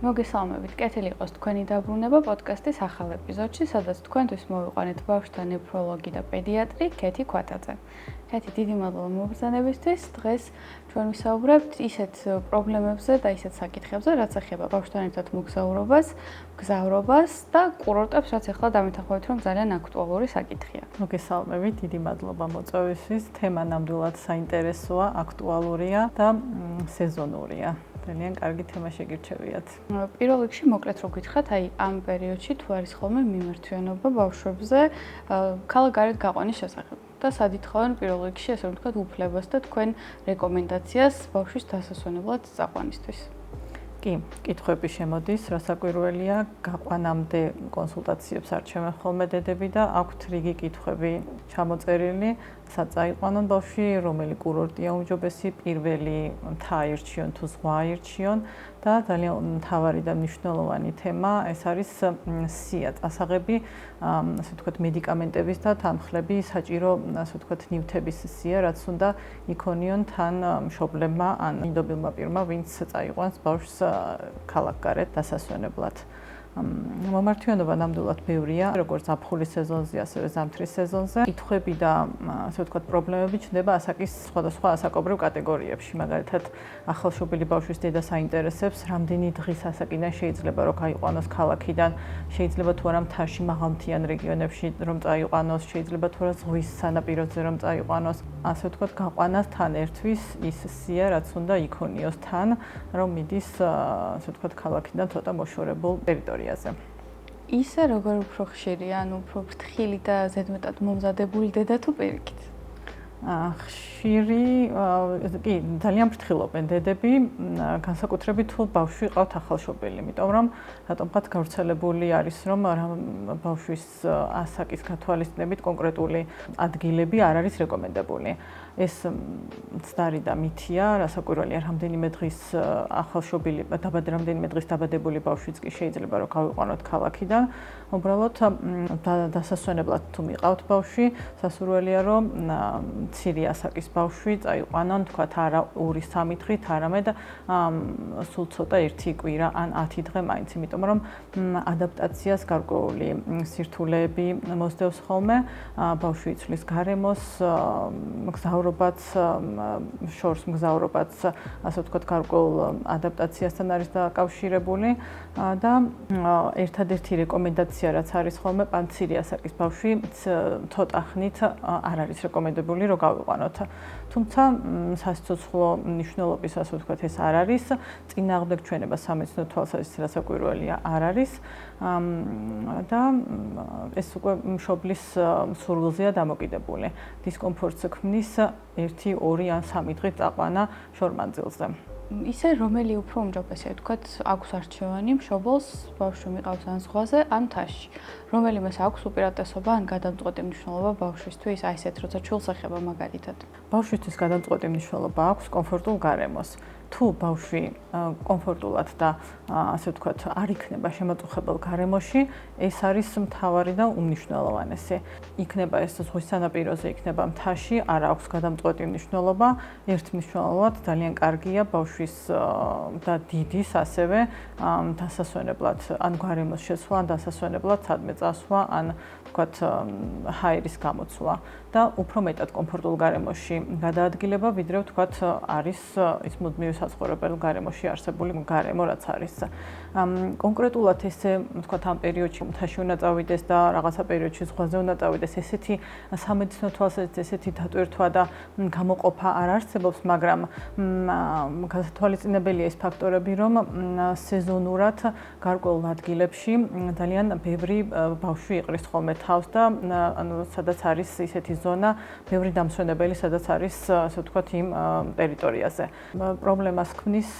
მოგესალმებით, კეთილი იყოს თქვენი დაბრუნება პოდკასტის ახალ ეპიზოდში, სადაც თქვენთვის მოვიყვანეთ ბავშვთა ნეფროლოგი და პედიატრი ქეთი ქვათაძე. ქეთი, დიდი მადლობა მობრძანებისთვის. დღეს ჩვენ ვისაუბრებთ ისეთ პრობლემებზე და ისეთ საკითხებზე, რაც ეხება ბავშვთან ერთად მოგზაურობას, მგზავრობას და კურორტებს, რაც ახლა დამეთანხმებით, რომ ძალიან აქტუალური საკითხია. მოგესალმებით, დიდი მადლობა მოწვევისთვის. თემა ნამდვილად საინტერესოა, აქტუალურია და სეზონურია. ძალიან კარგი თემა შეგირჩევიათ. პირველ რიგში მოკლედ რო გითხრათ, აი ამ პერიოდში თუ არის ხოლმე მიმართვიანობა ბავშვებზე ქალაქ-გარეთ გაყვანის შესახებ. და სად ითხოვენ პირველ რიგში, ასე რომ ვთქვათ, უფლებას და თქვენ რეკომენდაციას ბავშვის დასასვენებლად წაყვანისთვის. კი, კითხვები შემოდის, რასაკვირველია, გაყვანამდე კონსულტაციებს არჩევენ ხოლმე დედები და აქვთ რიგი კითხვები ჩამოწერილი, სად წაიყვანონ ბავშვი, რომელი კურორტია უმჯობესი, პირველი მთა აირჩიონ თუ ზღვა აირჩიონ და ძალიან მთავარი და მნიშვნელოვანი თემა ეს არის სია, წასაღები, ასე ვთქვათ, მედიკამენტების და თანხლები, საჭირო, ასე ვთქვათ, ნივთების სია, რაც უნდა იქონიონ თან მშობლებმა ან ინდობილმა პირმა, ვინც წაიყვანს ბავშვს ქალაქ-გარეთ დასასვენებლად. მომართვიანობა ნამდვილად ბევრია, როგორც ზაფხულის სეზონზე, ასევე ზამთრის სეზონზე. კითხვები და ასე ვთქვათ, პრობლემები ჩნდება ასაკის სხვადასხვა ასაკობრივ კატეგორიებში. მაგალითად, ახალშობილი ბავშვის დედას აინტერესებს, რამდენი დღის ასაკიდან შეიძლება რომ გაიყვანოს ქალაქიდან, შეიძლება თუ არა მთაში მაღალმთიან რეგიონებში რომ წაიყვანოს, შეიძლება თუ არა ზღვის სანაპიროზე რომ წაიყვანოს. ასე ვთქვათ, გაყვანას თან ერთვის ის სია, რაც უნდა იქონიოს თან, რომ მიდის, ასე ვთქვათ, ქალაქიდან ცოტა მოშორებულ ტერიტორიაზე. ისე როგორ უფრო ხშირია, ანუ უფრო ფრთხილი და ზედმეტად მომზადებული დედა თუ პირიქით? ხშირი, კი, ძალიან ფრთხილობენ დედები, განსაკუთრებით თუ ბავშვი ყავთ ახალშობილი, იმიტომ რომ რატომღაც გავრცელებული არის, რომ ბავშვის ასაკის გათვალისწინებით კონკრეტული ადგილები არ არის რეკომენდებული. ეს მცდარი და მითია, რასაკვირველია, რამდენიმე დღის ახალშობილი, რამდენიმე დღის დაბადებული ბავშვიც კი შეიძლება რომ გავიყვანოთ ქალაქიდან. უბრალოდ დასასვენებლად თუ მიყავთ ბავშვი, სასურველია რომ მცირე ასაკის ბავშვი წაიყვანონ, თქვათ არა 2-3 დღით, არამედ სულ ცოტა 1 კვირა ან 10 დღე მაინც, იმიტომ რომ ადაპტაციას გარკვეული სირთულეები მოსდევს ხოლმე, ბავშვი იცვლის გარემოს, მგზავრობაც, შორს მგზავრობაც, ასე ვთქვათ, გარკვეულ ადაპტაციასთან არის დაკავშირებული და ერთადერთი რეკომენდაცია, რაც არის ხოლმე, მცირე ასაკის ბავშვი ცოტა ხნით არ არის რეკომენდებული რომ გავიყვანოთ. თუმცა სასიცოცხლო მნიშვნელობის, ასე ვთქვათ, ეს არ არის, წინააღმდეგ ჩვენება სამედიცინო თვალსაზრისით რასაკვირველია არ არის და ეს უკვე მშობლის სურვილზეა დამოკიდებული. დისკომფორტს ქმნის 1, 2 ან 3 დღით წაყვანა შორმანძილზე. ისე რომელი უფრო უმჯობესია, თქვათ, აქვს არჩევანი მშობელს ბავშვი მიყავს ან ზღვაზე, ან მთაში. რომელიმეს აქვს უპირატესობა ან გადამწყვეტი მნიშვნელობა ბავშვისთვის, აი ესეთ, როცა ჩულს ეხება მაგალითად. ბავშვისთვის გადამწყვეტი მნიშვნელობა აქვს კომფორტულ გარემოს. თუ ბავშვი კომფორტულად და ასე ვთქვათ, არ იქნება შემაწუხებელ გარემოში, ეს არის მთავარი და უმნიშვნელოვანესი. იქნება ეს ზღვის სანაპიროზე, იქნება მთაში, არ აქვს გადამწყვეტი მნიშვნელობა. ერთმნიშვნელოვნად ძალიან კარგია ბავშვის და დიდის ასევე დასასვენებლად, ან გარემოს შესვლა, ან დასასვენებლად სადმე წასვლა, ან ვთქვათ, ჰაერის გამოცვლა და უფრო მეტად კომფორტულ გარემოში გადაადგილება, ვიდრე ვთქვათ, არის ის მუდმივი საცხოვრებელ გარემოში არსებული გარემო, რაც არის. კონკრეტულად ესე, ვთქვათ, ამ პერიოდში მთაში უნდა წავიდეს და რაღაცა პერიოდში ზღვაზე უნდა წავიდეს, ესეთი სამედიცინო თვალსაზრისით ესეთი დატვირთვა და გამოყოფა არ არსებობს, მაგრამ გასათვალისწინებელია ეს ფაქტორები, რომ სეზონურად გარკვეულ ადგილებში ძალიან ბევრი ბავშვი იყრის ხოლმე თავს და სადაც არის ისეთი ზონა, ბევრი დამსვენებელი, სადაც არის, ასე ვთქვათ, იმ ტერიტორიაზე. პრობლემას ქმნის,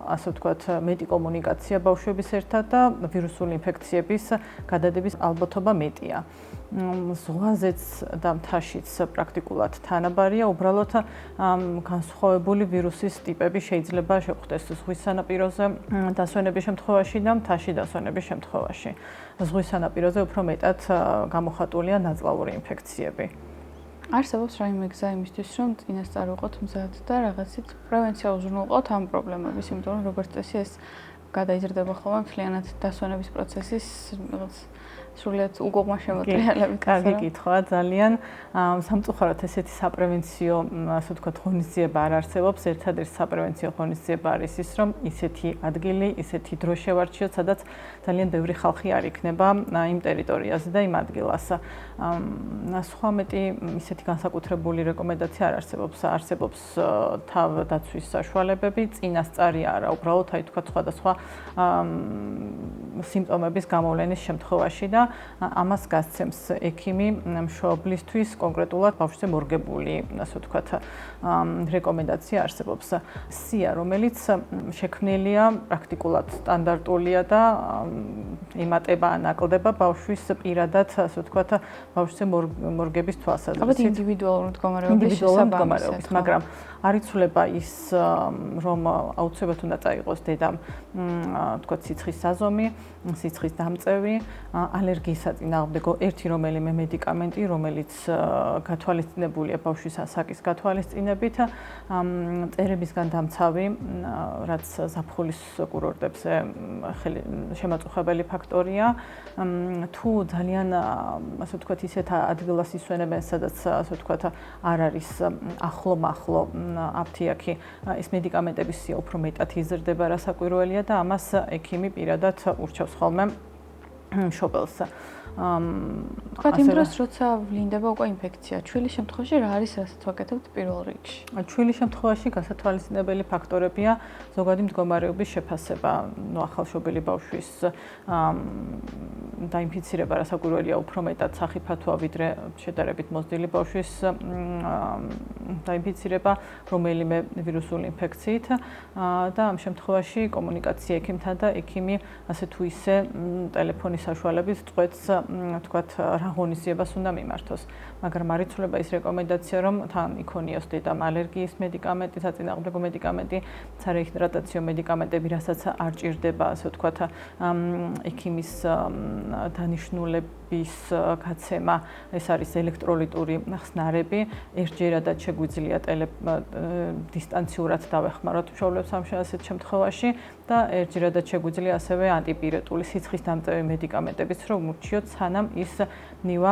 ასე ვთქვათ, მეტი კომუნიკაცია ბავშვების ერთად და ვირუსული ინფექციების გადადების ალბათობა მეტია. ზღვაზეც და მთაშიც პრაქტიკულად თანაბარია, უბრალოდ განსხვავებული ვირუსის ტიპები შეიძლება შეხვდეს ზღვის სანაპიროზე დასვენების შემთხვევაში და მთაში დასვენების შემთხვევაში. ზღვის სანაპიროზე უფრო მეტად გამოხატულია ნაწლავური ინფექციები. არსებობს რაიმე გზა იმისთვის, რომ წინასწარ ვიყოთ მზად და რაღაცით პრევენცია უზრუნველყოთ ამ პრობლემების, იმიტომ რომ როგორც წესი ეს გადაიზრდება ხოლმე მთლიანად დასვენების პროცესის რაღაც სრულიად უგუღმა შემოტრიალებით. კარგი კითხვაა ძალიან. სამწუხაროდ ესეთი საპრევენციო, ასე ვთქვათ, ღონისძიება არ არსებობს. ერთადერთი საპრევენციო ღონისძიება არის ის, რომ ისეთი ადგილი, ისეთი დრო შევარჩიოთ, სადაც ძალიან ბევრი ხალხი არ იქნება იმ ტერიტორიაზე და იმ ადგილას. სხვა მეტი ისეთი განსაკუთრებული რეკომენდაცია არ არსებობს. არსებობს თავდაცვის საშუალებები, წინასწარი არა, უბრალოდ აი თქვა სხვადასხვა სიმპტომების გამოვლენის შემთხვევაში და ამას გასცემს ექიმი მშობლისთვის კონკრეტულად ბავშვზე მორგებული, ასე ვთქვათ, რეკომენდაცია არსებობს. სია, რომელიც შექმნილია პრაქტიკულად სტანდარტულია და იმატება ან აკლდება ბავშვის პირადად, ასე ვთქვათ, ბავშვზე მორგების თვალსაზრისით. ალბათ ინდივიდუალური მდგომარეობის, მაგრამ არ იცვლება ის, რომ აუცილებლად უნდა წაიღოს დედამ, ვთქვათ, სიცხის საზომი, სიცხის დამწევი, ალერგიის საწინააღმდეგო ერთი რომელიმე მედიკამენტი, რომელიც გათვალისწინებულია ბავშვის ასაკის გათვალისწინებით, მწერებისგან დამცავი, რაც ზაფხულის კურორტებზე შემაწუხებელი ფაქტორია. თუ ძალიან, ასე ვთქვათ, ისეთ ადგილას ისვენებენ, სადაც, ასე ვთქვათ, არ არის ახლო-მახლო აფთიაქი, ეს მედიკამენტების სია უფრო მეტად იზრდება, რა საკვირველია და ამას ექიმი პირადად ურჩევს ხოლმე მშობელს. თქვათ იმ დროს, როცა ვლინდება უკვე ინფექცია, ჩვილის შემთხვევაში რა არის, რასაც ვაკეთებთ პირველ რიგში? ჩვილის შემთხვევაში გასათვალისწინებელი ფაქტორებია ზოგადი მდგომარეობის შეფასება, ახალშობილი ბავშვის დაინფიცირება, რა საკვირველია, უფრო მეტად სახიფათოა, ვიდრე შედარებით მოზრდილი ბავშვის დაინფიცირება რომელიმე ვირუსული ინფექციით და ამ შემთხვევაში კომუნიკაცია ექიმთან და ექიმი ასე თუ ისე ტელეფონის საშუალებით წყვეტს, თქვათ, რა ღონისძიებას უნდა მიმართოს. მაგრამ არ იცვლება ის რეკომენდაცია, რომ თან იქონიოს დედამ ალერგიის მედიკამენტი, საწინააღმდეგო მედიკამენტი, სარეჰიდრატაციო მედიკამენტები, რასაც არ ჭირდება, ასე ვთქვათ, ექიმის დანიშნულების გაცემა, ეს არის ელექტროლიტური ხსნარები, ერთჯერადად შეგვიძლია დისტანციურად დავეხმაროთ მშობლებს ამ ასეთ შემთხვევაში და ერთჯერადად შეგვიძლია ასევე ანტიპირეტული სიცხის დამწევი მედიკამენტებიც რომ ურჩიოთ, სანამ ის მივა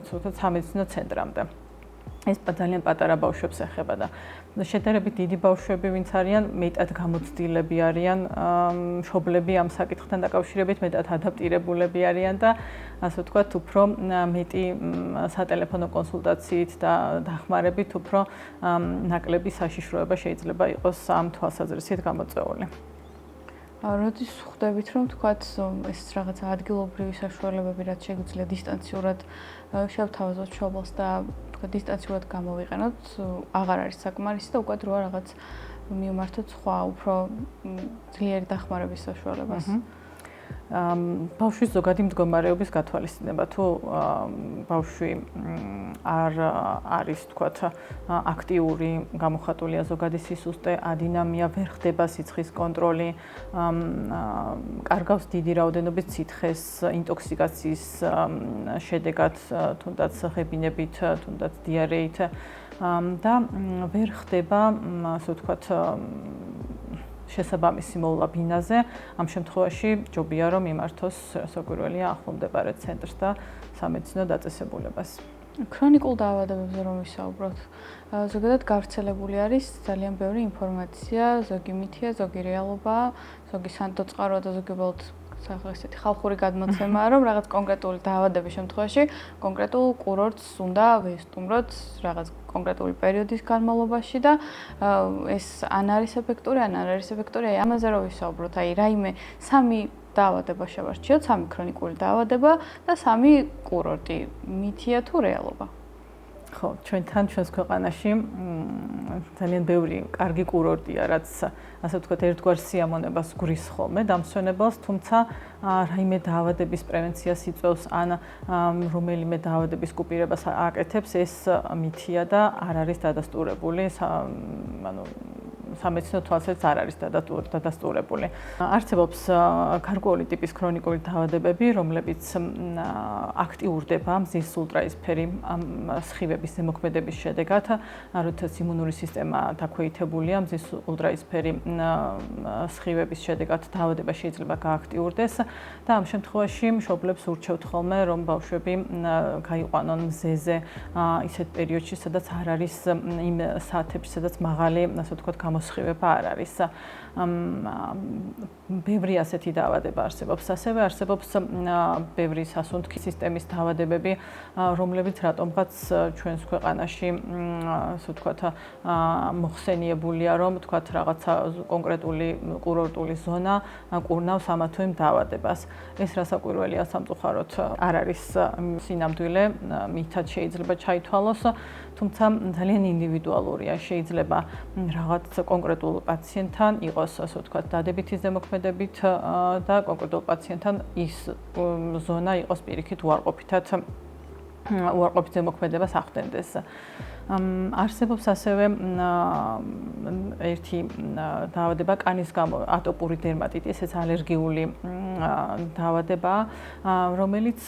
სამედიცინო ცენტრამდე. ეს ძალიან პატარა ბავშვებს ეხება და შედარებით დიდი ბავშვები, ვინც არიან, მეტად გამოცდილები არიან, მშობლები ამ საკითხთან დაკავშირებით მეტად ადაპტირებულები არიან და ასე ვთქვათ, უფრო მეტი სატელეფონო კონსულტაციით და დახმარებით უფრო ნაკლები საშიშროება შეიძლება იყოს ამ თვალსაზრისით გამოწვეული. როდის ხვდებით, რომ თქვათ, ეს რაღაც ადგილობრივი საშუალებები, რაც შეგვიძლია დისტანციურად შევთავაზოთ მშობელს და თქვათ, დისტანციურად გამოვიყენოთ, აღარ არის საკმარისი და უკვე დროა რაღაც მივმართოთ სხვა უფრო ძლიერი დახმარების საშუალებას. ბავშვის ზოგადი მდგომარეობის გათვალისწინება, თუ ბავშვი არ არის, თქვათ, აქტიური, გამოხატულია ზოგადი სისუსტე, ადინამია, ვერ ხდება სიცხის კონტროლი, კარგავს დიდი რაოდენობის სითხეს, ინტოქსიკაციის შედეგად, თუნდაც ღებინებით, თუნდაც დიარეით და ვერ ხდება, ასე ვთქვათ, შესაბამისი მოვლა ბინაზე, ამ შემთხვევაში ჯობია რომ მიმართოს საკვირველია ახლომდებარე ცენტრს და სამედიცინო დაწესებულებას. ქრონიკულ დაავადებებზე რომ ვისაუბროთ, ზოგადად გავრცელებული არის ძალიან ბევრი ინფორმაცია, ზოგი მითია, ზოგი რეალობა, ზოგი სანდოწყარო და ზოგი უბრალოდ ესეთი ხალხური გადმოცემაა, რომ რაღაც კონკრეტული დაავადების შემთხვევაში კონკრეტულ კურორტს უნდა ვესტუმროთ რაღაც კონკრეტული პერიოდის განმავლობაში და ეს ან არის ეფექტური, ან არ არის ეფექტური. აი ამაზე რომ ვისაუბროთ, აი რაიმე სამი დაავადება შევარჩიოთ, სამი ქრონიკული დაავადება და სამი კურორტი, მითია თუ რეალობა. ხო, ჩვენს ქვეყანაში ძალიან ბევრი კარგი კურორტია, რაც ასე ვთქვათ, ერთგვარ სიამონებას გვრის ხოლმე დამსვენებელს, თუმცა რაიმე დაავადების პრევენციას იწვევს ან რომელიმე დაავადების კუპირებას აკეთებს, ეს მითია და არ არის დადასტურებული, ანუ სამედიცინო თვალსაზრისით არ არის დადასტურებული. არსებობს გარკვეული ტიპის ქრონიკული დაავადებები, რომლებიც აქტიურდება მზის ულტრაისფერი სხივების ზემოქმედების შედეგად, როდესაც იმუნური სისტემა დაქვეითებულია მზის ულტრაისფერი სხივების შედეგად დაავადება შეიძლება გააქტიურდეს და ამ შემთხვევაში მშობლებს ურჩევთ ხოლმე, რომ ბავშვები გაიყვანონ მზეზე ისეთ პერიოდში, სადაც არ არის იმ საათებში, სადაც მაღალი, ასე ვთქვათ, გამოსხივება არ არის. ბევრი ასეთი დაავადება არსებობს. ასევე არსებობს ბევრი სასუნთქი სისტემის დაავადებები, რომლებიც რატომღაც ჩვენს ქვეყანაში, ასე ვთქვათ, მოხსენიებულია, რომ ვთქვათ, რაღაცა კონკრეტული კურორტული ზონა კურნავს ამა თუ იმ დაავადებას. ეს რასაკვირველია სამწუხაროდ არ არის სინამდვილე, მითად შეიძლება ჩაითვალოს, თუმცა ძალიან ინდივიდუალურია. შეიძლება რაღაც კონკრეტულ პაციენტთან იყოს, ასე ვთქვათ, დადებითი ზემოქმედებით და კონკრეტულ პაციენტთან ის ზონა იყოს პირიქით უარყოფით ზემოქმედებას ახდენდეს. არსებობს ასევე ერთი დაავადება კანის გამო ატოპური დერმატიტი, ესეც ალერგიული დაავადებაა, რომელიც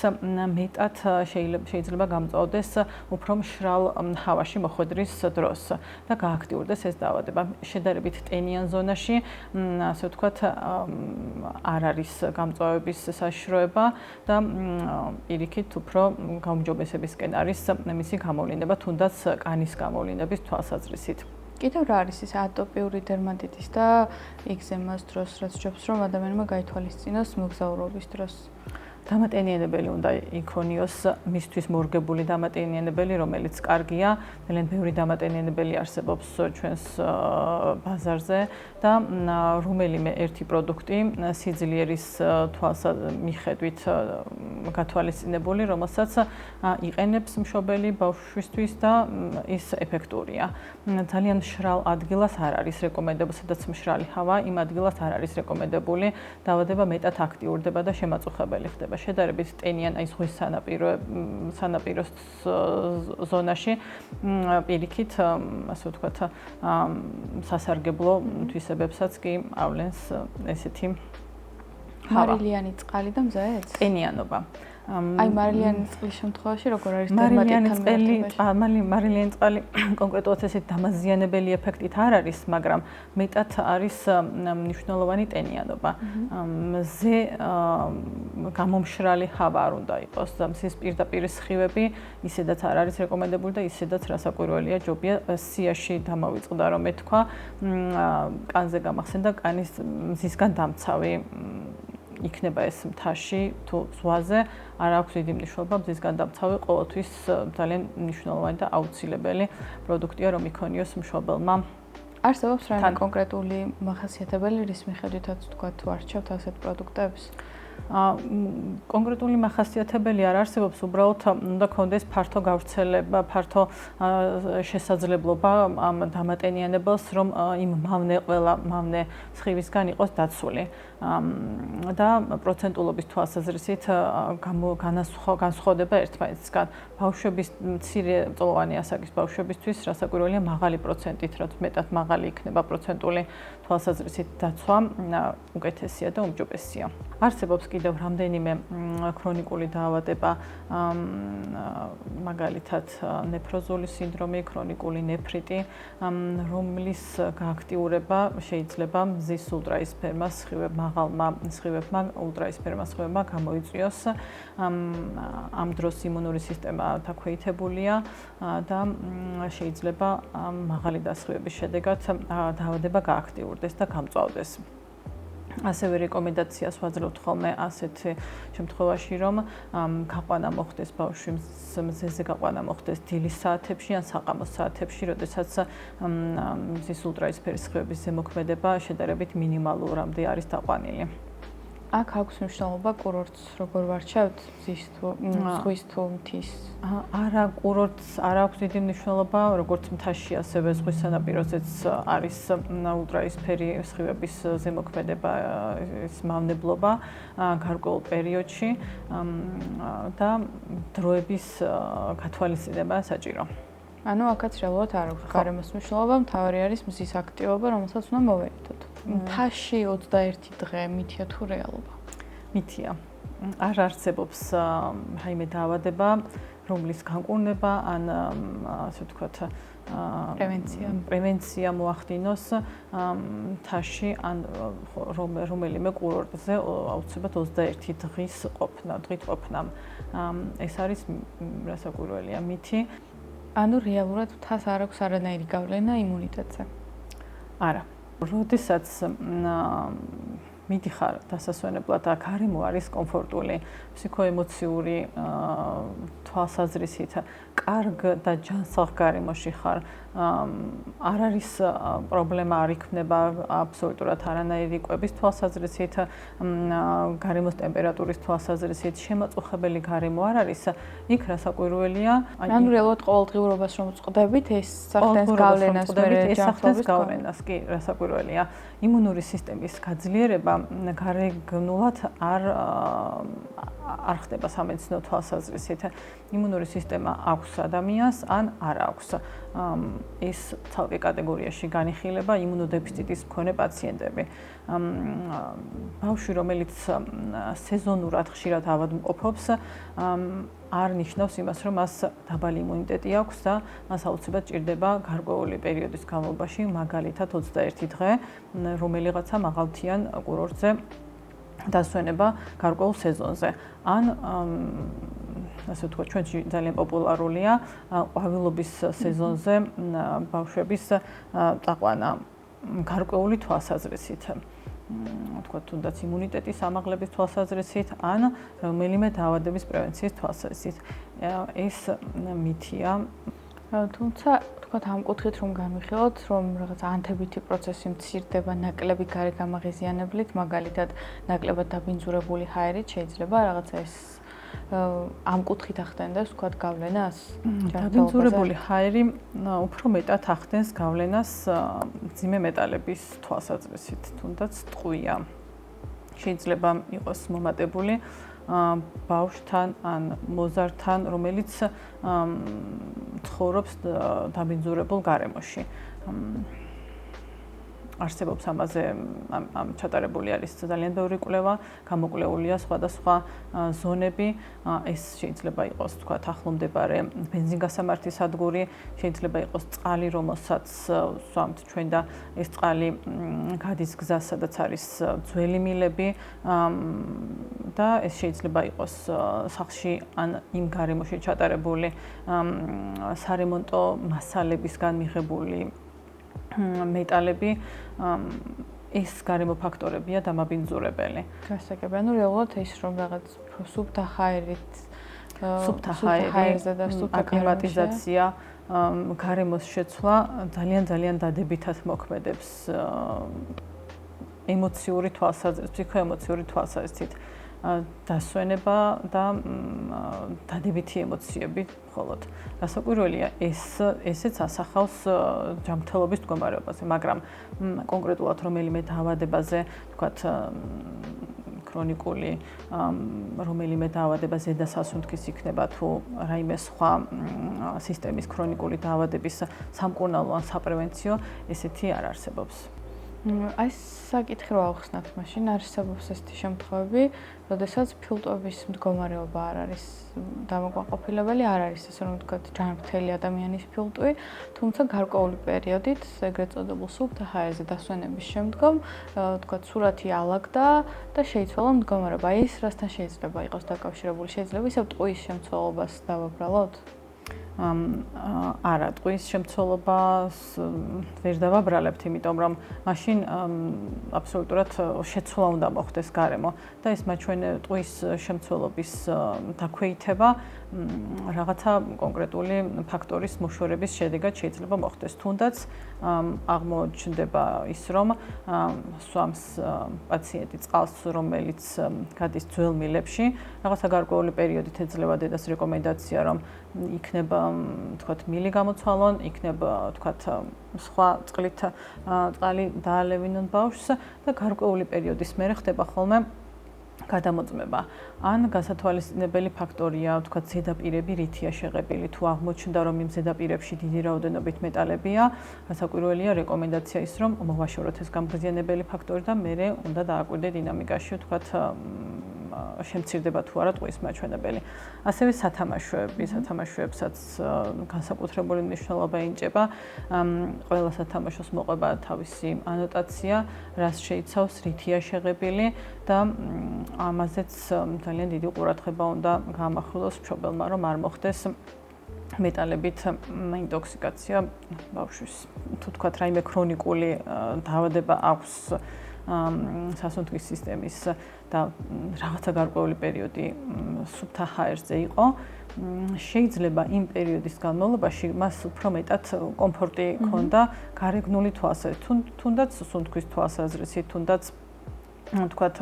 მეტად შეიძლება გამწვავდეს უფრო მშრალ ჰავაში მოხვედრის დროს და გააქტიურდეს ეს დაავადება. შედარებით ტენიან ზონაში, ასე ვთქვათ, არ არის გამწვავების საშიშროება და პირიქით უფრო გაუმჯობესებისკენ არის მისი გამოვლინება, თუნდაც კანის გამოვლინების თვალსაზრისით. კიდევ რა არის ეს ატოპიური დერმატიტის და ეგზემას დროს, რაც ჯობს რომ ადამიანმა გაითვალისწინოს მოგზაურობის დროს? დამატენიანებელი უნდა იქონიოს მისთვის მორგებული დამატენიანებელი, რომელიც კარგია. ძალიან ბევრი დამატენიანებელი არსებობს ჩვენს ბაზარზე და რომელიმე ერთი პროდუქტი სიძლიერის მიხედვით გათვალისწინებული, რომელსაც იყენებს მშობელი ბავშვისთვის და ის ეფექტურია. ძალიან მშრალ ადგილას არ არის რეკომენდებული, სადაც მშრალი ჰავა, იმ ადგილას არ არის რეკომენდებული. დაავადება მეტად აქტიურდება და შემაწუხებელი ხდება. შედარებით ტენიან აი ზღვის სანაპიროს ზონაში პირიქით, ასე ვთქვათ, სასარგებლო თვისებებსაც კი ავლენს ესეთი მარილიანი წყალი და მზეც? ტენიანობა. აი მარილიანი წყლის შემთხვევაში როგორ არის დერმატიტთან მერტებაში? მარილიანი წყალი კონკრეტულად ესეთი დამაზიანებელი ეფექტით არ არის, მაგრამ მეტად არის მნიშვნელოვანი ტენიანობა. მზე გამომშრალი ჰავა არ უნდა იყოს და მზის პირდაპირ სხივები ისედაც არ არის რეკომენდებული და ისედაც რასაკვირველია, ჯობია სიაში დამოვიწყდა, რომ ეთქვა, კანზე გამახსენდა კანის მზისგან დამცავი იქნება ეს მთაში თუ ზღვაზე, არ აქვს დიდი მნიშვნელობა, მზისგან დამცავი ყოველთვის ძალიან მნიშვნელოვანი და აუცილებელი პროდუქტია, რომ იქონიოს მშობელმა. არსებობს რა კონკრეტული მახასიათებელი, რის მიხედვითაც თქვა თუ არჩევთ ასეთ პროდუქტებს? კონკრეტული მახასიათებელი არ არსებობს, უბრალოდ უნდა გქონდეს ფართო გავრცელება, ფართო შესაძლებლობა ამ დამატენიანებელს, რომ იმ ყველა მავნე სხივისგან იყოს დაცული. და პროცენტულობის თვალსაზრისით განსხვავდება ერთმანეთისგან. ბავშვების მცირე წლოვანი ასაკის ბავშვებისთვის რასაკვირველია მაღალი პროცენტით, რაც მეტად მაღალი იქნება პროცენტული თვალსაზრისით დაცვა, უკეთესია და უმჯობესია. არსებობს კიდევ რამდენიმე ქრონიკული დაავადება, მაგალითად ნეფროზული სინდრომი, ქრონიკული ნეფრიტი, რომლის გააქტიურება შეიძლება მზის ულტრაისფერმა მაღალმა სხივებმა, ულტრაისფერმა სხივებმა გამოიწვიოს. ამ დროს იმუნური სისტემა დაქვეითებულია და შეიძლება მაღალი დასხივების შედეგად დაავადება გააქტიურდეს და გამწვავდეს. ასევე რეკომენდაციას ვაძლევთ ხოლმე ასეთ შემთხვევაში, რომ გაყვანა მოხდეს ბავშვის მზეზე გაყვანა მოხდეს დილის საათებში ან საყამოს საათებში, როდესაც მზის ულტრაისფერის სხივების ზემოქმედება შედარებით მინიმალურამდე არის დაყვანილი. აქ აქვს მნიშვნელობა კურორტს როგორ ვარჩევთ, ზღვის თუ მთის? არა, კურორტს არ აქვს დიდი მნიშვნელობა, როგორც მთაში, ასევე ზღვის სანაპიროზეც არის ულტრაისფერი სხივების ზემოქმედება, ის მავნებლობა გარკვეულ პერიოდში და დროების გათვალისწინება საჭირო. ანუ აქაც რეალურად არ აქვს გარემოს მნიშვნელობა, მთავარი არის მზის აქტივობა, რომელსაც უნდა მოვერიდოთ. მთაში 21 დღე მითია თუ რეალობა? მითია. არ არსებობს რაიმე დაავადება, რომლის განკურნება ან ასე ვთქვათ პრევენცია მოახდინოს მთაში ან რომელიმე კურორტზე აუცილებლად 21 დღის ყოფნა. ეს არის რასაკვირველია მითი. ანუ რეალურად მთას არ აქვს არანაირი გავლენა იმუნიტეტზე? არა. როდესაც მიდიხარ დასასვენებლად და გარემო არის კომფორტული, ფსიქოემოციური თვალსაზრისით, კარგ და ჯანსაღ გარემოში ხარ, არ არის პრობლემა არ იქნება აბსოლუტურად არანაირი კვების თვალსაზრისით, გარემოს ტემპერატურის თვალსაზრისით, შემაწუხებელი გარემო არ არის, იქ რასაკვირველია. ანუ რეალურად ყოველდღიურობას რომ ვწყდებით, ეს სახდენს გავლენას ეს გავლენას, კი, რასაკვირველია. იმუნური სისტემის გაძლიერება გარეგნულად არ ხდება სამედიცინო თვალსაზრისით. იმუნური სისტემა აქვს ადამიანს ან არ აქვს. ეს ცალკე კატეგორიაში განიხილება იმუნოდეფიციტის მქონე პაციენტები. ბავშვი, რომელიც სეზონურად ხშირად ავადმყოფობს, არ ნიშნავს იმას, რომ მას დაბალი იმუნიტეტი აქვს და მას აუცილებლად ჭირდება გარკვეული პერიოდის განმავლობაში, მაგალითად 21 დღე, რომელიღაცა მაღალმთიან კურორტზე დასვენება გარკვეულ სეზონზე. ან ასე ვთქვათ, ჩვენში ძალიან პოპულარულია ყვავილობის სეზონზე ბავშვების წაყვანა გარკვეული თვალსაზრისით. ვთქვათ, თუნდაც იმუნიტეტის ამაღლების თვალსაზრისით, ან რომელიმე დაავადების პრევენციის თვალსაზრისით. ეს მითია. თუმცა, ვთქვათ, ამ კუთხით რომ გამიხილოთ, რომ რაღაც ანთებითი პროცესი მცირდება ნაკლები გარეგამაღიზიანებლით, მაგალითად, ნაკლებად დაბინძურებული ჰაერით შეიძლება რაღაცა ეს ამ კუთხით ახდენდეს, ვთქვათ, გავლენას? დაბინძურებული ჰაერი უფრო მეტად ახდენს გავლენას მძიმე მეტალების თვალსაზრისით, თუნდაც ტყვია. შეიძლება იყოს მომატებული ბავშვთან ან მოზარდთან, რომელიც ცხოვრობს დაბინძურებულ გარემოში. არსებობს ამაზე ამ ჩატარებული არის ძალიან ბევრი კვლევა, გამოკვლეულია სხვადასხვა ზონები. ეს შეიძლება იყოს, თქვათ, ახლომდებარე ბენზინგასამართი სადგური, შეიძლება იყოს წყალი, რომელსაც ვსვამთ ჩვენ და ეს წყალი გადის გზას, სადაც არის ძველი მილები და ეს შეიძლება იყოს სახლში ან იმ გარემოში ჩატარებული სარემონტო მასალებისგან მიღებული მეტალები, ეს გარემო ფაქტორებია დამაბინძურებელი. გასაგები, ანუ რეალურად ის რომ რაღაც სუფთა ჰაერით, სუფთა ჰაერზე და სუფთა აკლიმატიზაცია, გარემოს შეცვლა ძალიან დადებითად მოქმედებს ემოციური თვალსაზრისით, ფსიქოემოციური თვალსაზრისით. დასვენება და დადებითი ემოციები მხოლოდ. რასაკვირველია, ესეც ასახავს ჯანმრთელობის მდგომარეობაზე, მაგრამ კონკრეტულად რომელიმე დაავადებაზე, თქვათ, ქრონიკული რომელიმე დაავადება ზედასასუნთქის იქნება თუ რაიმე სხვა სისტემის ქრონიკული დაავადების სამკურნალო ან საპრევენციო, ესეთი არ არსებობს. აი საკითხი რა ახსნათ მაშინ არსებობს ესეთი შემთხვევები, როდესაც ფილტვების მდგომარეობა არ არის დამოკმაყოფილებელი, არ არის ესე რომ ვთქვათ ჯანმრთელი ადამიანის ფილტვი, თუმცა გარკვეული პერიოდით, ეგრეთ წოდებულ სუფთა ჰაერზე დასვენების შემდგომ, ვთქვათ სურათი ალაგდა და შეიცვალა მდგომარეობა. ეს რასთან შეიძლება იყოს დაკავშირებული? შეიძლება ისევ ტყუის შემცველობას დავაბრალოთ? არა, ტყუის შემცველობას ვერ დავაბრალებთ, იმიტომ რომ მაშინ აბსოლუტურად შეცვლა უნდა მოხდეს გარემო და ეს მაჩვენე ტყუის შემცველობის დაქვეითება რაღაცა კონკრეტული ფაქტორის მოშორების შედეგად შეიძლება მოხდეს. თუნდაც აღმოჩნდება ის, რომ სვამს პაციენტი წყალს, რომელიც გადის ძველ მილებში, რაღაცა გარკვეული პერიოდით ეძლევა დედას რეკომენდაცია, რომ იქნება, თქვათ, მილი გამოცვალონ, იქნება, თქვათ, სხვა წყალი დაალევინონ ბავშვს და გარკვეული პერიოდის მერე ხდება ხოლმე გადამოწმება. ან გასათვალისწინებელი ფაქტორია, თქვა ზედაპირები რითია შეღებილი, თუ აღმოჩნდა რომ იმ ზედაპირებში დიდი რაოდენობით მეტალებია, გასაკვირველია რეკომენდაცია ის რომ მოვაშოროთ ეს გამღიზიანებელი ფაქტორი და მე უნდა დააკვირდე დინამიკაში, თქვა შემცირდება თუ არა ტყვის მაჩვენებელი. ასევე სათამაშოებსაც განსაკუთრებული მნიშვნელობა ენიჭება. ყველა სათამაშოს მოყვება თავისი ანოტაცია, რას შეიცავს, რითია შეღებილი და ამაზეც ძალიან დიდი ყურადღება უნდა გაამახვილოს მშობელმა, რომ არ მოხდეს მეტალებით ინტოქსიკაცია ბავშვის. თუ თქვათ რაიმე ქრონიკული დაავადება აქვს სასუნთქვის სისტემის და რაღაცა გარკვეული პერიოდი სუფთა ჰაერზე იყო, შეიძლება იმ პერიოდის განმავლობაში მას უფრო მეტად კომფორტი ჰქონდა გარეგნული თვალსაზრისით, თუნდაც სუნთქვის თვალსაზრისით, თუნდაც თქვათ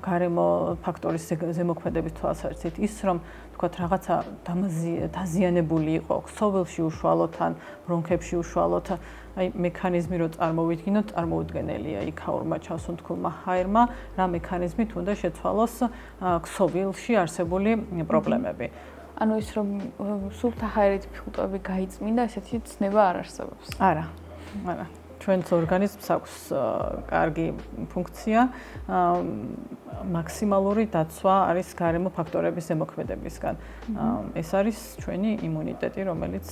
გარემო ფაქტორის ზემოქმედების თვალსაზრისით ის რომ თქვათ რაღაცა დაზიანებული იყო ქსოვილში უშუალოდ ან ბრონქებში უშუალოდ აი მექანიზმი რო წარმოვიდგინოთ წარმოუდგენელია იქაურმა ჩასუნთქულმა ჰაერმა რა მექანიზმით უნდა შეცვალოს ქსოვილში არსებული პრობლემები ანუ ის რომ სუფთა ჰაერით ფილტვები გაიწმინდა ესეთი ცნება არ არსებობს არა ჩვენს ორგანიზმს აქვს კარგი ფუნქცია მაქსიმალური დაცვა არის გარემო ფაქტორების ზემოქმედებისგან ეს არის ჩვენი იმუნიტეტი რომელიც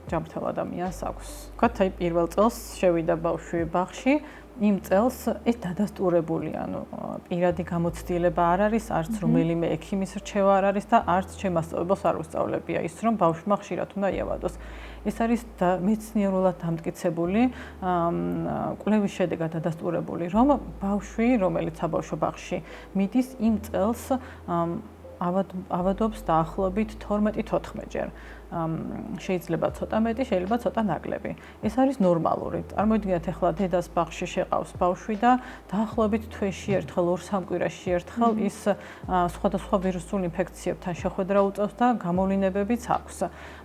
ჯანმრთელ ადამიანს აქვს ვთქვათ აი პირველ წელს შევიდა ბავშვი ბაღში იმ წელს ეს დადასტურებული ანუ პირადი გამოცდილება არ არის არც რომელიმე ექიმის რჩევა არ არის და არც შემასწავლებელს არ უსწავლებია ის რომ ბავშვმა ხშირად უნდა იავადოს ეს არის მეცნიერულად დამტკიცებული კვლევის შედეგად დადასტურებული რომ ბავშვი რომელიც საბავშვო ბაღში მიდის იმ წელს ავადობს დაახლოებით 12-14 ჯერ შეიძლება ცოტა მეტი, შეიძლება ცოტა ნაკლები. ეს არის ნორმალური. წარმოიდგინეთ, ახლა დედას ბაღში შეყავს ბავშვი და დაახლოებით თვეში ერთხელ, 2-3 კვირაში ერთხელ ის სხვადასხვა ვირუსულ ინფექციებთან შეხვედრა უწევს და გამოვლინებებიც აქვს.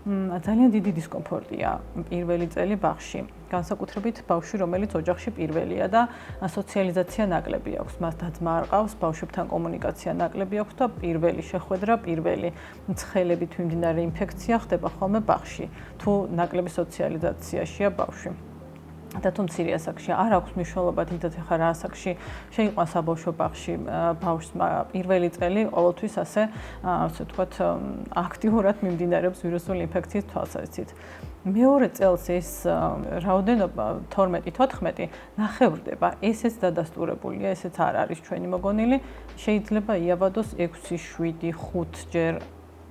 ძალიან დიდი დისკომფორტია პირველი წელი ბაღში. განსაკუთრებით ბავშვი, რომელიც ოჯახში პირველია და სოციალიზაცია ნაკლები აქვს. მას დაძმა არ ყავს, ბავშვებთან კომუნიკაცია ნაკლები აქვს და პირველი შეხვედრა, პირველი ცხელებით მიმდინარე ინფექცია ხდება ხოლმე ბაღში. თუ ნაკლები სოციალიზაციაშია ბავშვი. და თუ მცირე ასაკში არ აქვს მნიშვნელობა დიდად ახლა რა ასაკში შეიყვან საბავშვო ბაღში ბავშვს პირველი წელი ყოველთვის ასე ვთქვათ აქტიურად მიმდინარეობს ვირუსული ინფექციის თვალსაზრისით. მეორე წელს ეს რაოდენობა 12-14 ნახევრდება, ესეც დადასტურებულია, ესეც არ არის ჩვენი მოგონილი, შეიძლება იავადოს 6-7-5 ჯერ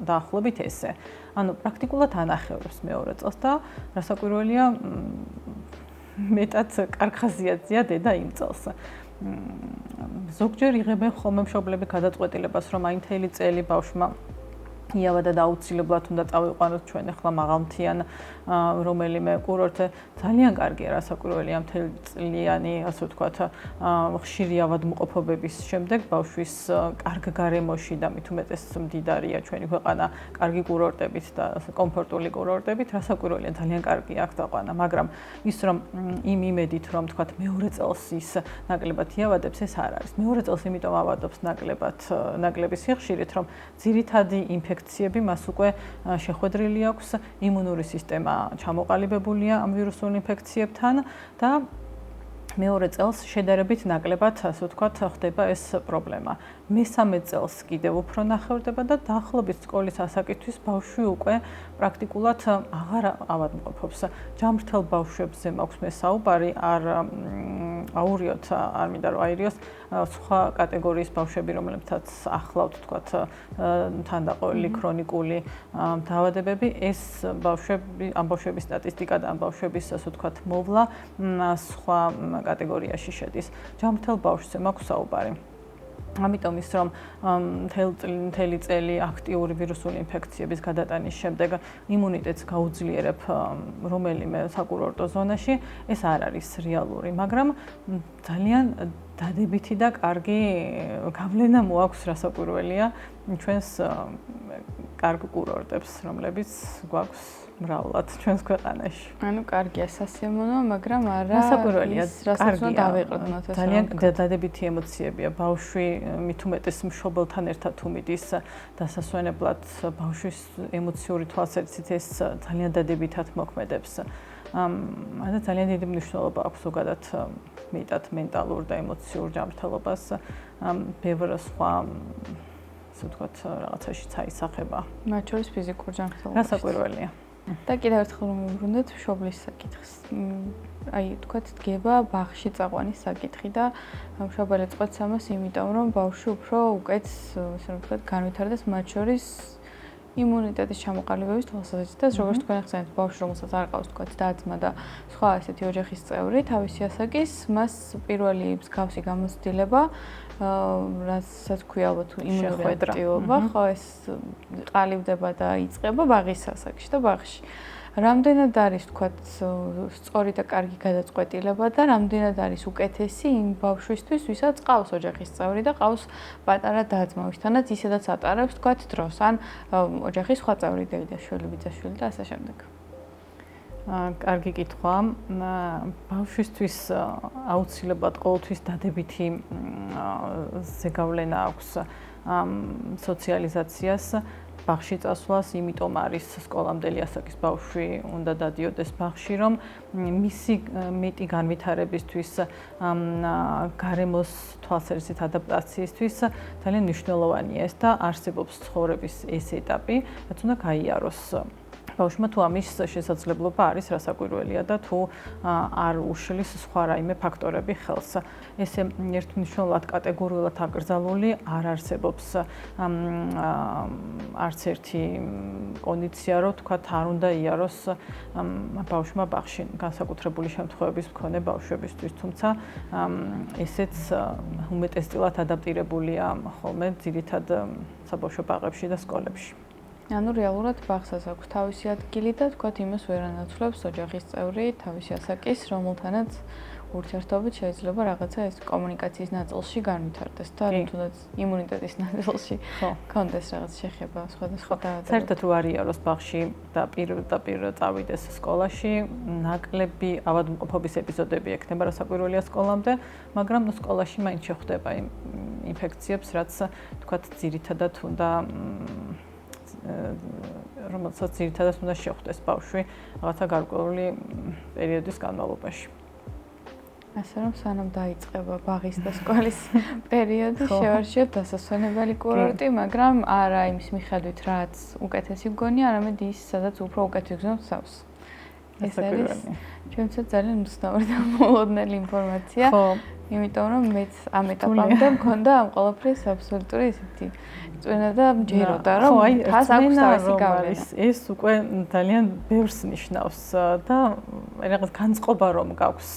დაახლოებით ესე. ანუ პრაქტიკულად ანახევრებს მეორე წელს და რასაკვირველია მეტად კარგ ხასიათზეა დედა იმ წელს. ზოგჯერ იღებენ ხოლმე მშობლები გადაწყვეტილებას, რომ აი მთელი წელი ბავშვმა იავადა და აუცილებლად უნდა წავიყვანოთ ჩვენ ახლა მაღალმთიან რომელიმე კურორტზე ძალიან კარგია რასაკვირველია მთელი წლიანი ასე ვთქვათ ხშირი ავადმყოფობების შემდეგ ბავშვის კარგ გარემოში და მით უმეტეს მდიდარია ჩვენი ქვეყანა კარგი კურორტებით და კომფორტული კურორტებით რასაკვირველია ძალიან კარგი აქ დაყვანა მაგრამ ის რომ იმ იმედით რომ ვთქვათ მეორე წელს ის ნაკლებად იავადებს ეს არ არის მეორე წელს იმიტომ ავადობს ნაკლების სიხშირით რომ ძირითადი ინფექციები მას უკვე შეხვედრილი აქვს იმუნური სისტემა ჩამოყალიბებულია ამ ვირუსულ ინფექციებთან და მეორე წელს შედარებით ნაკლებად ასე ვთქვათ ხდება ეს პრობლემა. მესამე წელს კიდევ უფრო ნახევრდება და დაახლოებით სკოლის ასაკისთვის ბავშვი უკვე პრაქტიკულად აღარ ავადმყოფობს. ჯანმრთელ ბავშვებზე მაქვს მე საუბარი, არ აურიოთ, არ მინდა რომ აირიოს სხვა კატეგორიის ბავშვები, რომლებსაც ახლავთ ვთქვათ თანდაყოლილი ქრონიკული დაავადებები, ეს ბავშვები, ამ ბავშვების სტატისტიკა და ამ ბავშვების ასე ვთქვათ მოვლა სხვა კატეგორიაში შედის. ჯანმრთელ ბავშვზე მაქვს საუბარი. ამიტომ ის რომ მთელი წელი აქტიური ვირუსული ინფექციების გადატანის შემდეგ იმუნიტეტს გაუძლიერებ რომელიმე საკურორტო ზონაში, ეს არ არის რეალური, მაგრამ ძალიან დადებითი და კარგი გავლენა მოაქვს რასაკვირველია ჩვენს კარგ კურორტებს, რომლებიც გვაქვს მრავლად ჩვენს ქვეყანაში. ანუ კარგია სასიამოვნო, მაგრამ არა გასაკვირველია, კარგია. დავეყრდნოთ ეს. ძალიან დადებითი ემოციებია. ბავშვი მით უმეტეს მშობელთან ერთად თუ მიდის დასასვენებლად, ბავშვის ემოციური თვალსაზრისით ეს ძალიან დადებითად მოქმედებს. და ძალიან დიდი მნიშვნელობა აქვს ზოგადად მეტად მენტალურ და ემოციურ ჯანმრთელობას. ბევრ სხვა ასე ვთქვათ, რაღაცაში წაისახება. მათ შორის ფიზიკურ ჯანმრთელობას. გასაკვირველია. და კიდევ ერთხელ რომ ვიბრუნდეთ მშობლის საკითხს. აი, თქვათ, დგება ბაღში წაყვანის საკითხი და მშობელი წყვეტს ამას, იმიტომ რომ ბავშვი უფრო უკეთს, ასე რომ ვთქვათ, განვითარდეს მათ შორის იმუნიტეტის ჩამოყალიბების თვალსაზრისით, როგორც თქვენ ახსენეთ, ბავშვი, რომელსაც არ ყავს თქვათ და-ძმა და სხვა ესეთი ოჯახის წევრი, თავისი ასაკის, მას პირველი მსგავსი გამოცდილება, რასაც ქვია ალბათ იმუნური ადაპტიობა, ხო, ეს ყალიბდება და იწყება ბაღის ასაკში და ბაღში. რამდენად არის თქვათ სწორი და კარგი გადაწყვეტილება და რამდენად არის უკეთესი იმ ბავშვისთვის, ვისაც ყავს ოჯახის წევრი და ყავს პატარა და-ძმა, ვისთანაც ისედაც ატარებს თქვათ დროს, ან ოჯახის სხვა წევრი, დედა-შვილი, ბიძაშვილი და ასე შემდეგ. კარგი კითხვა. ბავშვისთვის აუცილებლად ყოველთვის დადებითი ზეგავლენა აქვს სოციალიზაციას. ბაღში წასვლას, იმიტომ არის სკოლამდელი ასაკის ბავშვი უნდა დადიოდეს ბაღში, რომ მისი მეტი განვითარებისთვის, გარემოს თვალსაზრისით ადაპტაციისთვის ძალიან მნიშვნელოვანია ეს და არსებობს ცხოვრების ეს ეტაპი, რაც უნდა გაიაროს. ბავშვმა თუ ამის შესაძლებლობა არის, რასაკვირველია და თუ არ უშლის სხვა რაიმე ფაქტორები ხელს. ესე ერთმნიშვნელოვნად კატეგორიულად აკრძალული არ არსებობს არც ერთი კონდიცია, რომ თქვათ არ უნდა იაროს ბავშვმა ბაღში, განსაკუთრებული შემთხვევების მქონე ბავშვებისთვის, თუმცა ესეც უმეტესწილად ადაპტირებულია ხოლმე ძირითად საბავშვო ბაღებში და სკოლებში. ანუ რეალურად ბაღსაც აქვს თავისი ადგილი და თქვათ იმას ვერ ანაცვლებს ოჯახის წევრი თავისი ასაკის, რომელთანაც ურთიერთობით შეიძლება რაღაცა ეს კომუნიკაციის ნაწილში განვითარდეს და თუნდაც იმუნიტეტის ნაწილში კონდეს რაღაც შეხება სხვადასხვა დაავადებები. საერთოდ რო არ იაროს ბაღში და პირდაპირ წავიდეს სკოლაში, ნაკლები ავადმყოფობის ეპიზოდები ექნება რასაკვირველია სკოლამდე, მაგრამ სკოლაში მაინც შეხვდება ინფექციებს, რაც თქვათ ძირითადად უნდა რომელსაც ძირითადად უნდა შეხვდეს ბავშვი რაღაცა გარკვეული პერიოდის განმავლობაში. ასე რომ სანამ დაიწყება ბაღის და სკოლის პერიოდი, შევარჩიოთ დასასვენებელი კურორტი, მაგრამ არა იმის მიხედვით, რაც უკეთესი გონია, არამედ ის, სადაც უფრო უკეთ ვიგზავნოთ სავს. ეს არის ჩვენთვის ძალიან უცნაური და მოლოდნელი ინფორმაცია. იმიტომ რომ მეც ამ ეტაპამდე მქონდა ამ ყველაფრის აბსოლუტური ისეთი წვენა და მჯეროდა რომ თას აქვს თავისი გავლენა. ეს უკვე ძალიან ბევრს ნიშნავს და რაღაც განწყობა რომ გაქვს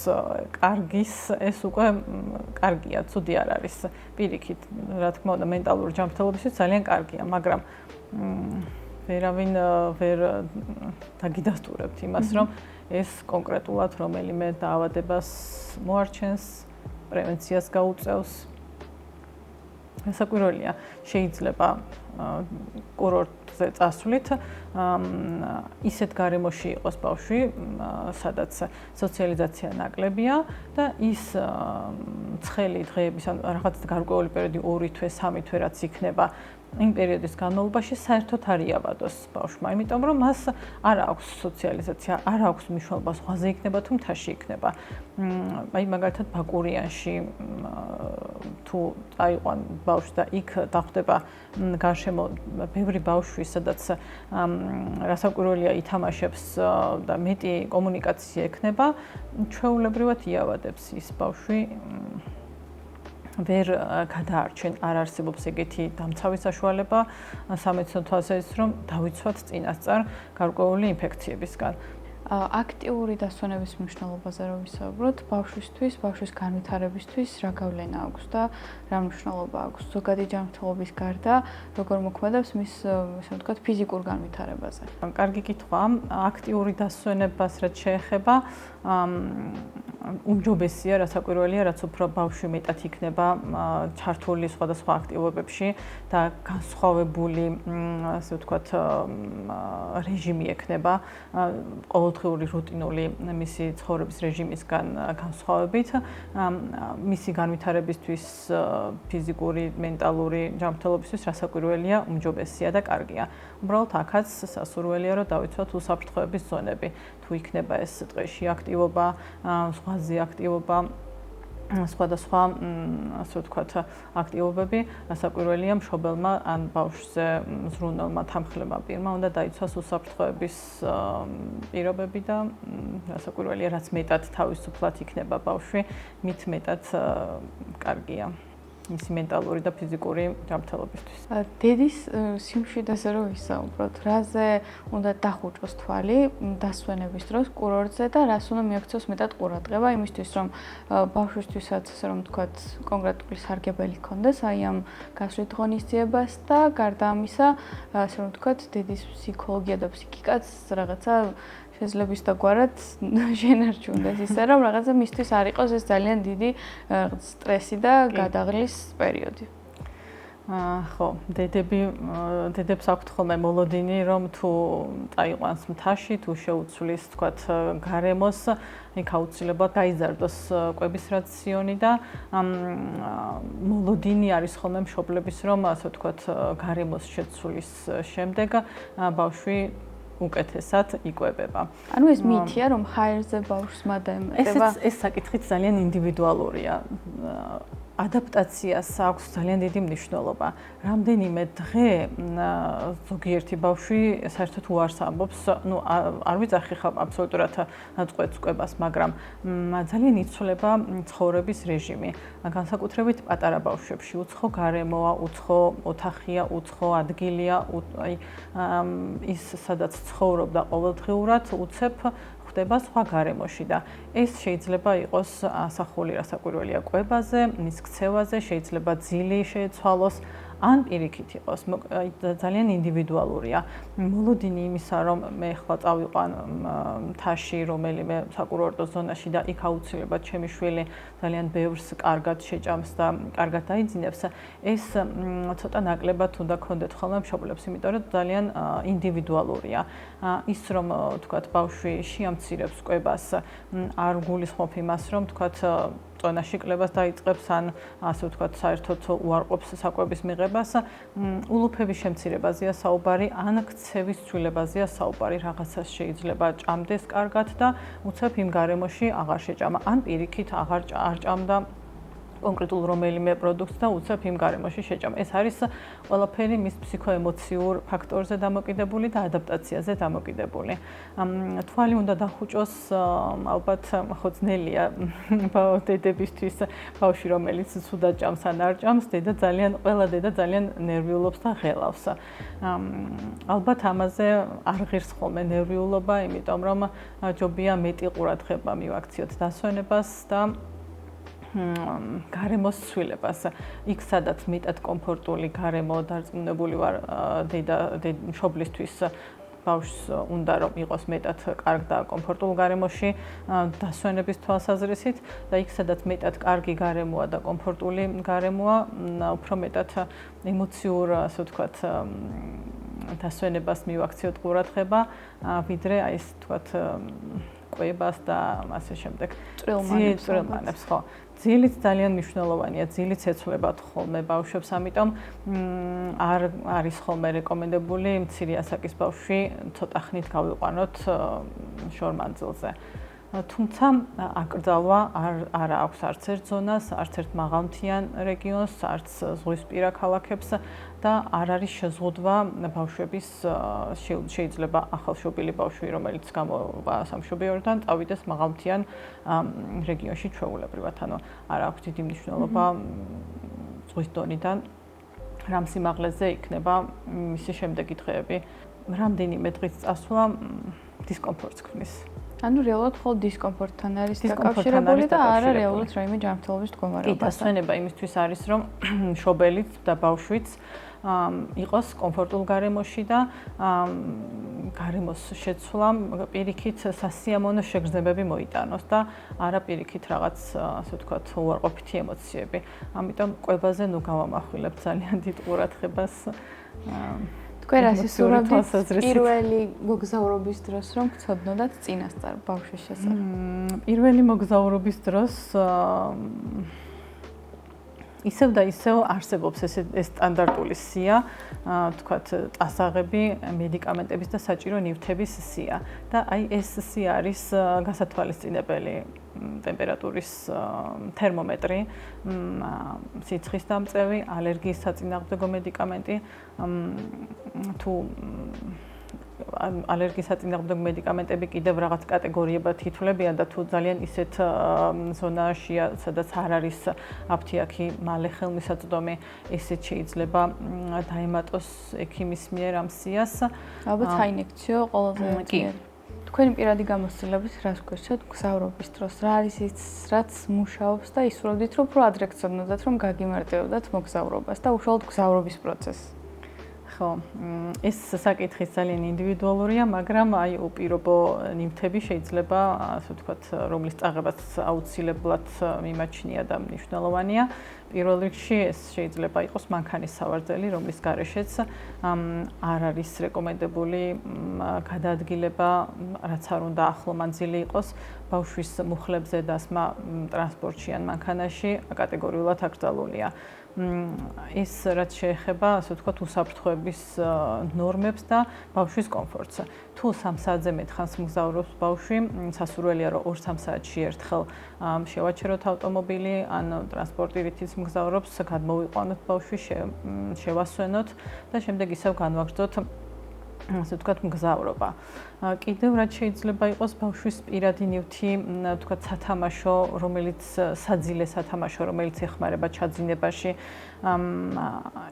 კარგის, ეს უკვე კარგია, ცუდი არ არის. პირიქით, რა თქმა უნდა, მენტალური ჯანმრთელობისთვის ძალიან კარგია, მაგრამ ვერავინ ვერ დაგიდასტურებთ იმას, რომ ეს კონკრეტულად რომელიმე დაავადებას მოარჩენს, პრევენციას გაუწევს. გასაკვირველია, შეიძლება კურორტზე წასვლით ისეთ გარემოში იყოს ბავშვი, სადაც სოციალიზაცია ნაკლებია და ის ცხელი დღეების ან რაღაც გარკვეული პერიოდი 2 თვე, 3 თვე რაც იქნება იმ პერიოდის განმავლობაში საერთოდ არ იაბადოს ბავშვმა, იმიტომ რომ მას არ აქვს სოციალიზაცია, არ აქვს მნიშვნელობა ზღვაზე იქნება თუ მთაში იქნება. აი მაგალითად ბაკურიანში თუ წაიყვან ბავშვს და იქ დახვდება გარშემო ბევრი ბავშვი, სადაც რასაკვირველია ითამაშებს და მეტი კომუნიკაცია ექნება, ჩვეულებრივად იავადებს ის ბავშვი. ვერ გადაარჩენ, არ არსებობს ეგეთი დამცავი საშუალება სამედიცინო თვალსაზრისით, რომ დავიცვათ წინასწარ გარკვეული ინფექციებისგან. აქტიური დასვენების მნიშვნელობაზე რომ ვისაუბროთ, ბავშვისთვის, ბავშვის განვითარებისთვის რა გავლენა აქვს და რა მნიშვნელობა აქვს ზოგადი ჯანმრთელობის გარდა, როგორ მოქმედებს მის, ასე ვთქვათ, ფიზიკურ განვითარებაზე. კარგი კითხვა. აქტიური დასვენებას რაც შეეხება, უმჯობესია, რასაკვირველია, რაც უფრო ბავშვი მეტად იქნება ჩართული სხვადასხვა აქტივობებში და განსხვავებული, ასე ვთქვათ, რეჟიმი ექნება ყოველდღიური რუტინული მისი ცხოვრების რეჟიმისგან განსხვავებით. მისი განვითარებისთვის ფიზიკური, მენტალური ჯანმრთელობისთვის რასაკვირველია, უმჯობესია და კარგია. უბრალოდ აქაც სასურველია, რომ დავიცვათ უსაფრთხოების ზონები. თუ იქნება ეს დღეში აქტივობა, ზღვაზე აქტივობა, სხვადასხვა, ასე ვთქვათ, აქტივობები, რასაკვირველია მშობელმა ან ბავშვზე მზრუნველმა თანხმლებმა პირმა უნდა დაიცვას უსაფრთხოების პირობები და რასაკვირველია, რაც მეტად თავისუფლად იქნება ბავშვი, მით მეტად კარგია მისი მენტალური და ფიზიკური ჯანმრთელობისთვის. დედის სიმშვიდეზე რო ვისაუბროთ, რაზე უნდა დახუჭოს თვალი დასვენების დროს კურორტზე და რას უნდა მიაქციოს მეტად ყურადღება იმისთვის, რომ ბავშვისთვისაც, ასე რომ ვთქვათ, კონკრეტული სარგებელი ჰქონდეს აი ამ გასვლით ღონისძიებას და გარდა ამისა, ასე რომ ვთქვათ, დედის ფსიქოლოგია და ფსიქიკაც რაღაცა შეძლებს და გვარად შენარჩუნდეს ისე რომ რაღაცა მისთვის არ იყოს ეს ძალიან დიდი სტრესი და გადაღლის პერიოდი. ხო, დედებს აქვთ ხოლმე მოლოდინი, რომ თუ წაიყვანს მთაში, თუ შეუცვლის, თქვათ, გარემოს, იქ აუცილებლად გაიზარდოს კვების რაციონი და მოლოდინი არის ხოლმე მშობლების, რომ ასე ვთქვათ, გარემოს შეცვლის შემდეგ ბავშვი უკეთესად იკვებება. ანუ ეს მითია, რომ ჰაერზე ბავშვს მადაემატება? ეს საკითხიც ძალიან ინდივიდუალურია. ადაპტაციას აქვს ძალიან დიდი მნიშვნელობა. რამდენიმე დღე ზოგიერთი ბავშვი საერთოდ უარს ამბობს, ну, არ ვიძახი ხა აბსოლუტურად წყვეტს კვებას, მაგრამ ძალიან იცვლება ცხოვრების რეჟიმი. განსაკუთრებით პატარა ბავშვებში უცხო გარემოა, უცხო ოთახია, უცხო ადგილია, აი ის სადაც ცხოვრობდა ყოველდღიურად, უცებ ხდება სხვა გარემოში და ეს შეიძლება იყოს ასახული რასაკვირველია კვებაზე, მის ქცევაზე, შეიძლება ძილი შეეცვალოს, ან პირიქით იყოს, ძალიან ინდივიდუალურია. მოლოდინი იმისა, რომ მე ახლა წავიყვან მთაში, რომელიმე საკურორტო ზონაში და იქ აუცილებლად ჩემი შვილი ძალიან ბევრს კარგად შეჭამს და კარგად დაიძინებს, ეს ცოტა ნაკლებად უნდა გქონდეთ ხოლმე მშობლებს, იმიტომ რომ ძალიან ინდივიდუალურია. ის რომ თქვათ ბავშვი შეამცირებს კვებას, არ გულისხმობ იმას, რომ თქვათ წონაში კლებას დაიწყებს ან ასე ვთქვათ საერთოდ უარყოფს საკვების მიღებას, ულუფების შემცირებაზეა საუბარი, ან ქცევის ცვლილებაზეა საუბარი, რაღაცას შეიძლება ჭამდეს კარგად და უცებ იმ გარემოში აღარ შეჭამა, ან პირიქით არ ჭამდა კონკრეტულ რომელიმე პროდუქტს და უცებ იმ გარემოში შეჭამა. ეს არის ყველაფერი მის ფსიქოემოციურ ფაქტორზე დამოკიდებული და ადაპტაციაზე დამოკიდებული. თვალი უნდა დახუჭოს, ალბათ ხო ძნელია დედებისთვის, ბავშვი რომელიც ცუდად ჭამს ან არ ჭამს, ყველა დედა ძალიან ნერვიულობს და ღელავს. ალბათ ამაზე არ ღირს ხოლმე ნერვიულობა, იმიტომ რომ ჯობია მეტი ყურადღება მივაქციოთ დასვენებას და გარემოს ცვლილებას. იქ სადაც მეტად კომფორტული გარემო დარწმუნებული ვარ მშობლისთვის ბავშვს უნდა რომ იყოს მეტად კარგ და კომფორტულ გარემოში დასვენების თვალსაზრისით და იქ სადაც მეტად კარგი გარემოა და კომფორტული გარემოა, უფრო მეტად ემოციურ, ასე ვთქვათ, დასვენებას მივაქციოთ ყურადღება, ვიდრე აი ეს ვთქვათ კვებას და ასე შემდეგ. წვრილმანებს, ხო. ძილიც ძალიან მნიშვნელოვანია, ძილიც ეცვლებათ ხოლმე ბავშვებს, ამიტომ არ არის ხოლმე რეკომენდებული მცირე ასაკის ბავშვი ცოტა ხნით გავიყვანოთ შორმანძილზე. თუმცა აკრძალვა არ აქვს არც ერთ ზონას, არც ერთ მაღალმთიან რეგიონს, არც ზღვისპირა ქალაქებს და არ არის შეზღუდვა ბავშვების შეიძლება ახალშობილი ბავშვი, რომელიც გამოვა სამშობიაროდან, წავიდეს მაღალმთიან რეგიონში ჩვეულებრივად, ანუ არ აქვს დიდი მნიშვნელობა ზღვის დონიდან რამ სიმაღლეზე იქნება მისი შემდეგი დღეები. რამდენიმე დღის წასვლა დისკომფორტს ქმნის. ანუ რეალურად ხოლმე დისკომფორტთან არის დაკავშირებული და არა რეალურად რაიმე ჯანმრთელობის მდგომარეობა. კი, დასვენება იმისთვის არის, რომ მშობელიც და ბავშვიც იყოს კომფორტულ გარემოში და გარემოს შეცვლამ პირიქით სასიამოვნო შეგრძნებები მოიტანოს და არა პირიქით რაღაც ასე ვთქვათ უარყოფითი ემოციები. ამიტომ კვებაზე გავამახვილებ ძალიან დიდ ყურადღებას. თქვენ რას ისურვებთ პირველი მოგზაურობის დროს რომ გცოდნოდათ წინასწარ ბავშვის შესახებ? პირველი მოგზაურობის დროს ისევ და ისევ არსებობს ეს სტანდარტული სია, თქვათ წასაღები, მედიკამენტების და საჭირო ნივთების სია და აი ეს სია არის გასათვალისწინებელი ტემპერატურის თერმომეტრი, სიცხის დამწევი, ალერგიის საწინააღმდეგო მედიკამენტი, თუ ალერგიის საწინააღმდეგო მედიკამენტები კიდევ რაღაც კატეგორიებად ითვლებიან და თუ ძალიან ისეთ ზონაშია, სადაც არ არის აფთიაქი, მალე ხელმისაწვდომი, ესეც შეიძლება დაემატოს ექიმის მიერ ამ სიას. ალბათ საინექციო ყველაზე ძლიერი. თქვენი პირადი გამოცდილებით რას გქონდათ მგზავრობის დროს? რა არის ის, რაც მუშაობს და ისურვებდით, რომ უფრო ადრე გცოდნოდათ, რომ გაგიმარტივებდათ მოგზავრობას და უშუალოდ მგზავრობის პროცესს? ხო, ეს საკითხი ძალიან ინდივიდუალურია, მაგრამ აი უპირობო ნივთები შეიძლება, ასე ვთქვათ, რომლის წაღებაც აუცილებლად მიმაჩნია და მნიშვნელოვანია. პირველ რიგში ეს შეიძლება იყოს მანქანის სავარძელი, რომლის გარეშეც არ არის რეკომენდებული გადაადგილება, რაც არ უნდა ახლო მანძილი იყოს, ბავშვის მუხლებზე დასმა ტრანსპორტში ან მანქანაში კატეგორიულად აკრძალულია. ეს რაც შეეხება, ასე ვთქვათ, უსაფრთხოების ნორმებს და ბავშვის კომფორტს. თუ 3 საათზე მეტხანს მგზავრობს ბავშვი, სასურველია რომ 2-3 საათში ერთხელ შევაჩეროთ ავტომობილი ან ტრანსპორტი რითიც მგზავრობს, გადმოვიყვანოთ ბავშვი, შევასვენოთ და შემდეგ ისევ განვაგრძოთ ასე ვთქვათ მგზავრობა. კიდევ რაც შეიძლება იყოს ბავშვის პირადი ნივთი, ვთქვათ სათამაშო, რომელიც საძილე სათამაშო, რომელიც ეხმარება ჩაძინებაში,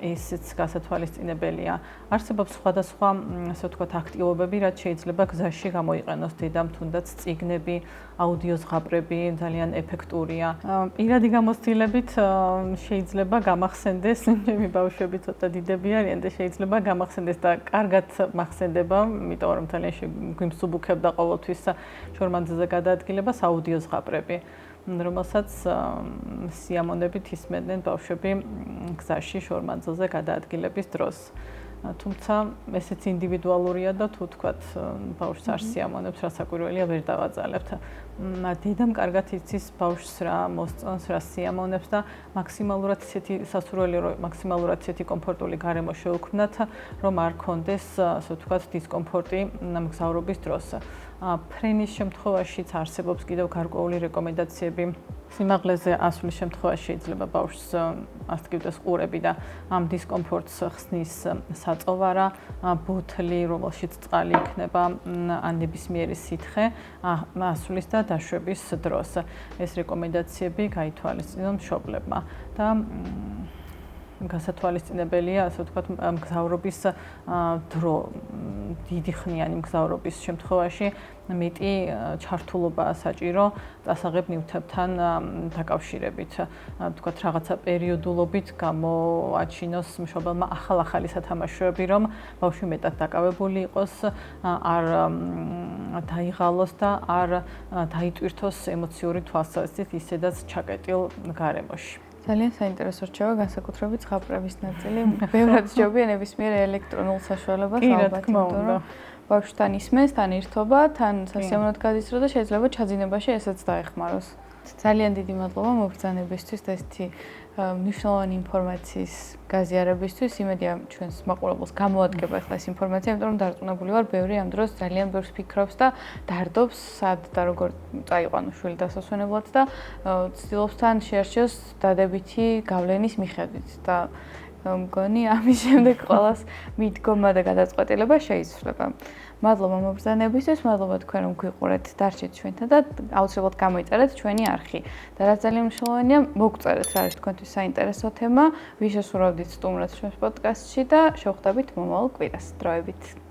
ესეც გასათვალისწინებელია. არსებობს სხვადასხვა, ასე ვთქვათ, აქტივობები, რაც შეიძლება გზაში გამოიყენოს დედამ, თუნდაც წიგნები, აუდიო ზღაპრები, ძალიან ეფექტურია. პირადი გამოცდილებით შეიძლება გამახსენდეს, ჩემი ბავშვები ცოტა დიდები არიან და შეიძლება გამახსენდეს და კარგად მახსენდება, იმიტომ რომ ძალიან გვიმსუბუქებდა ყოველთვის შორმანძილზე გადაადგილებას აუდიო ზღაპრები, რომელსაც სიამოვნებით ისმენდნენ ბავშვები გზაში შორმანძილზე გადაადგილების დროს. თუმცა ესეც ინდივიდუალურია და თუ თქვათ ბავშვს არ სიამოვნებს, რა საკვირველია ვერ დავაძალებთ. დედამ კარგად იცის ბავშვს რა მოსწონს, რა სიამოვნებს და მაქსიმალურად ისეთი სასურველი, რომ მაქსიმალურად ისეთი კომფორტული გარემო შეუქმნათ, რომ არ კონდეს, ასე ვთქვათ, დისკომფორტი მგზავრობის დროს. ფრენის შემთხვევაშიც არსებობს კიდევ გარკვეული რეკომენდაციები. სიმაღლეზე ასვლის შემთხვევაში შეიძლება ბავშვს ასე ვთქვათ ყურები და ამ დისკომფორტს ხსნის საწოვარა, ბოთლი, რომელშიც წყალი იქნება, ან ნებისმიერი სითხე ასვლის და დაშვების დროს. ეს რეკომენდაციები გაითვალისწინონ მშობლებმა და გასათვალისწინებელია, ასე ვთქვათ, მგზავრობის დრო, დიდი ხნიანი მგზავრობის შემთხვევაში მეტი ჩართულობაა საჭირო წასაღებ ნივთებთან დაკავშირებით. ვთქვათ, რაღაცა პერიოდულობით გამოაჩინოს მშობელმა ახალ-ახალი სათამაშოები, რომ ბავშვი მეტად დაკავებული იყოს, არ დაიღალოს და არ დაიტვირთოს ემოციური თვალსაზრისით ისედაც ჩაკეტილ გარემოში. ძალიან საინტერესო რჩევა, განსაკუთრებით ზღაპრების ნაწილი. ბევრად ჯობია ნებისმიერ ელექტრონულ საშუალებას ალბათ, იმიტომ რომ ბავშვთან ისმენს, თან ირთობა, თან სასიამოვნოდ გადისრო და შეიძლება ჩაძინებაში ესეც დაეხმაროს. ძალიან დიდი მადლობა მობრძანებისთვის და ესეთი მნიშვნელოვანი ინფორმაციის გაზიარებისთვის. იმედია ჩვენს მაყურებელს გამოადგება ახლა ეს ინფორმაცია, იმიტომ რომ დარწმუნებული ვარ, ბევრი ამ დროს ძალიან ბევრს ფიქრობს და დარდობს, სად და როგორ წაიყვანოს შვილი დასასვენებლად და ცდილობს თან შეარჩიოს დადებითი გავლენის მიხედვით და მგონი ამის შემდეგ ყველას მიდგომა და გადაწყვეტილება შეიცვლება. მადლობა მობრძანებისთვის, მადლობა თქვენ რომ გვიყურეთ, დარჩით ჩვენთან და აუცილებლად გამოიწერეთ ჩვენი არხი. და რაც ძალიან მნიშვნელოვანია, მოგწერეთ რა არის თქვენთვის საინტერესო თემა, ვიშესურავდით სტუმრად ჩვენს პოდკასტში და შევხვდებით მომავალ კვირას. დროებით.